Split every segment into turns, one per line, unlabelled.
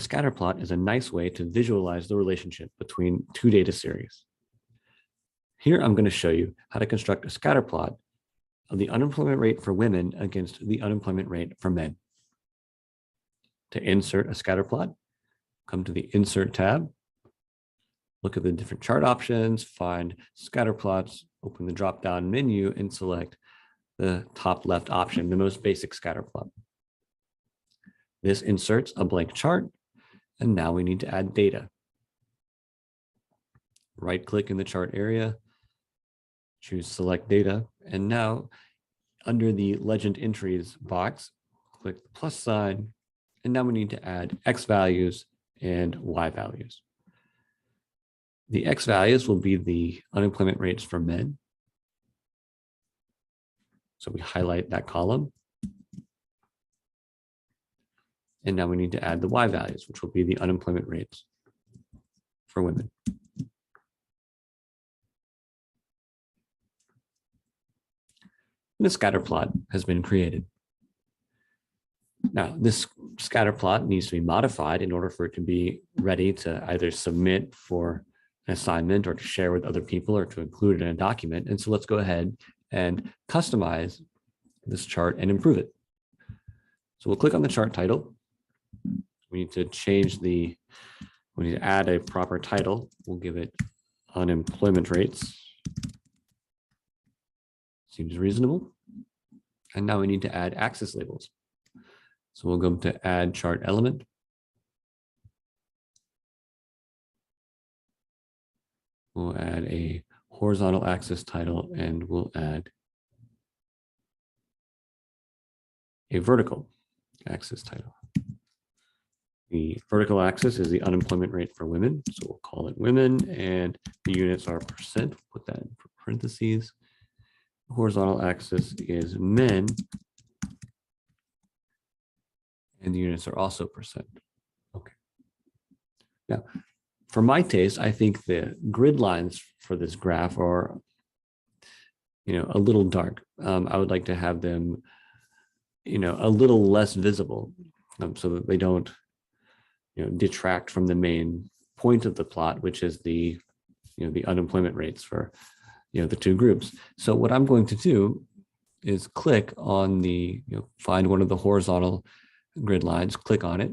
A scatter plot is a nice way to visualize the relationship between two data series. Here, I'm going to show you how to construct a scatter plot of the unemployment rate for women against the unemployment rate for men. To insert a scatter plot, come to the Insert tab, look at the different chart options, find scatter plots, open the drop-down menu, and select the top left option, the most basic scatter plot. This inserts a blank chart, and now we need to add data. Right-click in the chart area, choose Select Data, and now under the Legend Entries box, click the plus sign, and now we need to add X values and Y values. The X values will be the unemployment rates for men. So we highlight that column. And now we need to add the Y values, which will be the unemployment rates for women. And the scatter plot has been created. Now, this scatter plot needs to be modified in order for it to be ready to either submit for an assignment or to share with other people or to include in a document. And so let's go ahead and customize this chart and improve it. So we'll click on the chart title. We need to we need to add a proper title. We'll give it unemployment rates. Seems reasonable. And now we need to add axis labels. So we'll go to add chart element. We'll add a horizontal axis title, and we'll add a vertical axis title. The vertical axis is the unemployment rate for women. So we'll call it women, and the units are percent. Put that in parentheses. The horizontal axis is men, and the units are also percent. Okay. Now, for my taste, I think the grid lines for this graph are, a little dark. I would like to have them, a little less visible, so that they don't, detract from the main point of the plot, which is the, the unemployment rates for, the two groups. So what I'm going to do is click on the, find one of the horizontal grid lines, click on it.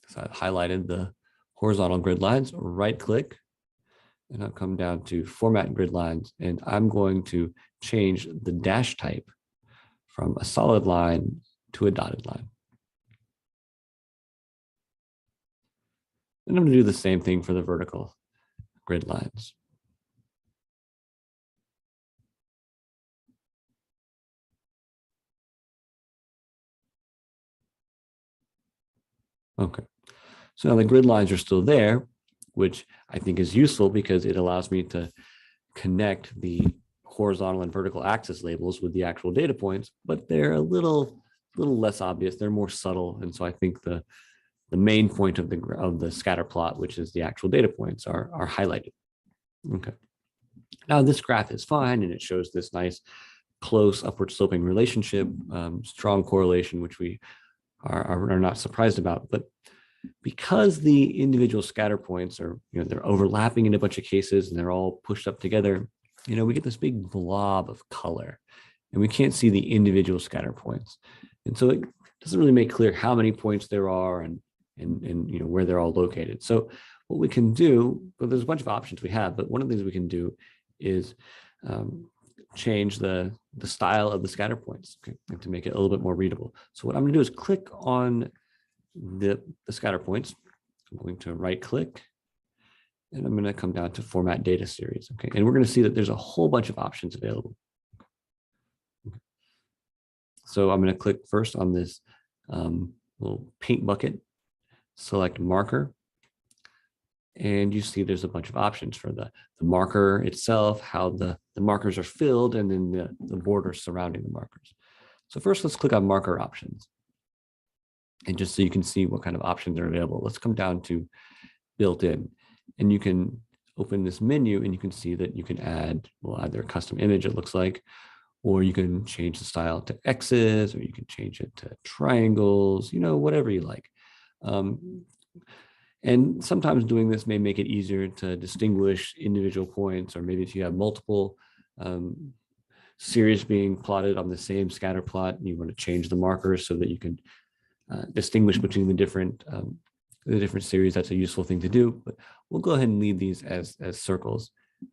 So I've highlighted the horizontal grid lines, right click, and I'll come down to Format Grid Lines, and I'm going to change the dash type from a solid line to a dotted line. And I'm going to do the same thing for the vertical grid lines. Okay, so now the grid lines are still there, which I think is useful because it allows me to connect the horizontal and vertical axis labels with the actual data points, but they're a little less obvious. They're more subtle. And so I think the main point of the scatter plot, which is the actual data points, are highlighted. Okay. Now this graph is fine, and it shows this nice close upward sloping relationship, strong correlation, which we are not surprised about. But because the individual scatter points are, they're overlapping in a bunch of cases and they're all pushed up together, we get this big blob of color, and we can't see the individual scatter points. And so it doesn't really make clear how many points there are and where they're all located. So what we can do, well, there's a bunch of options we have, but one of the things we can do is change the style of the scatter points, okay, to make it a little bit more readable. So what I'm going to do is click on the scatter points. I'm going to right click, and I'm going to come down to Format Data Series. Okay, and we're going to see that there's a whole bunch of options available. Okay. So I'm going to click first on this little paint bucket, select marker, and you see there's a bunch of options for the marker itself, how the markers are filled, and then the borders surrounding the markers. So first, let's click on marker options. And just so you can see what kind of options are available, let's come down to built-in, and you can open this menu and you can see that you can add, well, either a custom image, it looks like, or you can change the style to X's, or you can change it to triangles, whatever you like. And sometimes doing this may make it easier to distinguish individual points, or maybe if you have multiple series being plotted on the same scatter plot, and you want to change the markers so that you can distinguish between the different series, that's a useful thing to do. But we'll go ahead and leave these as circles.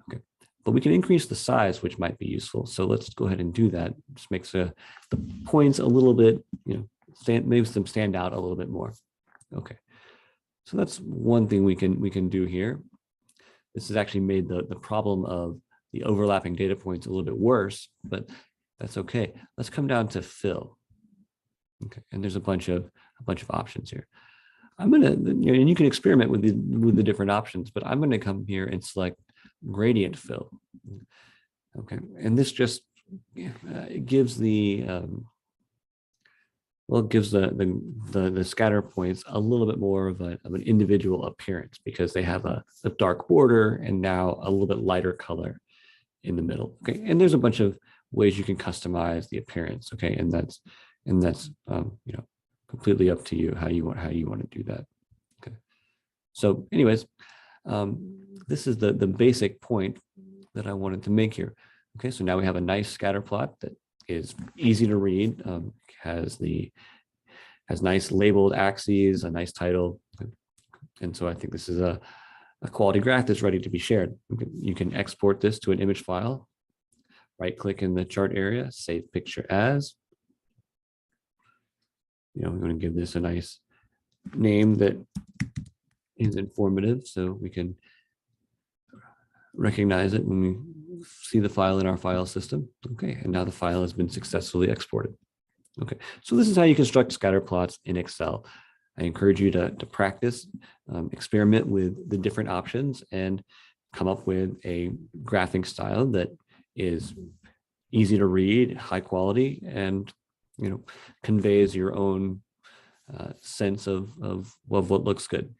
Okay. But we can increase the size, which might be useful. So let's go ahead and do that. Just makes the points a little bit, makes them stand out a little bit more. Okay. So that's one thing we can do here. This has actually made the problem of the overlapping data points a little bit worse, but that's okay. Let's come down to fill. Okay, and there's a bunch of options here. I'm gonna, and you can experiment with the different options, but I'm gonna come here and select gradient fill. Okay, and this just it gives the the scatter points a little bit more of an individual appearance, because they have a dark border and now a little bit lighter color in the middle. Okay, and there's a bunch of ways you can customize the appearance. Okay, and that's completely up to you how you want to do that. Okay, so anyways, this is the basic point that I wanted to make here. Okay, so now we have a nice scatter plot that is easy to read, has nice labeled axes, a nice title, and so I think this is a quality graph that's ready to be shared. You can export this to an image file, right click in the chart area, save picture as. We're going to give this a nice name that is informative, so we can recognize it when we see the file in our file system. Okay, and now the file has been successfully exported. Okay, so this is how you construct scatter plots in Excel. I encourage you to practice, experiment with the different options, and come up with a graphing style that is easy to read, high quality, and conveys your own sense of what looks good.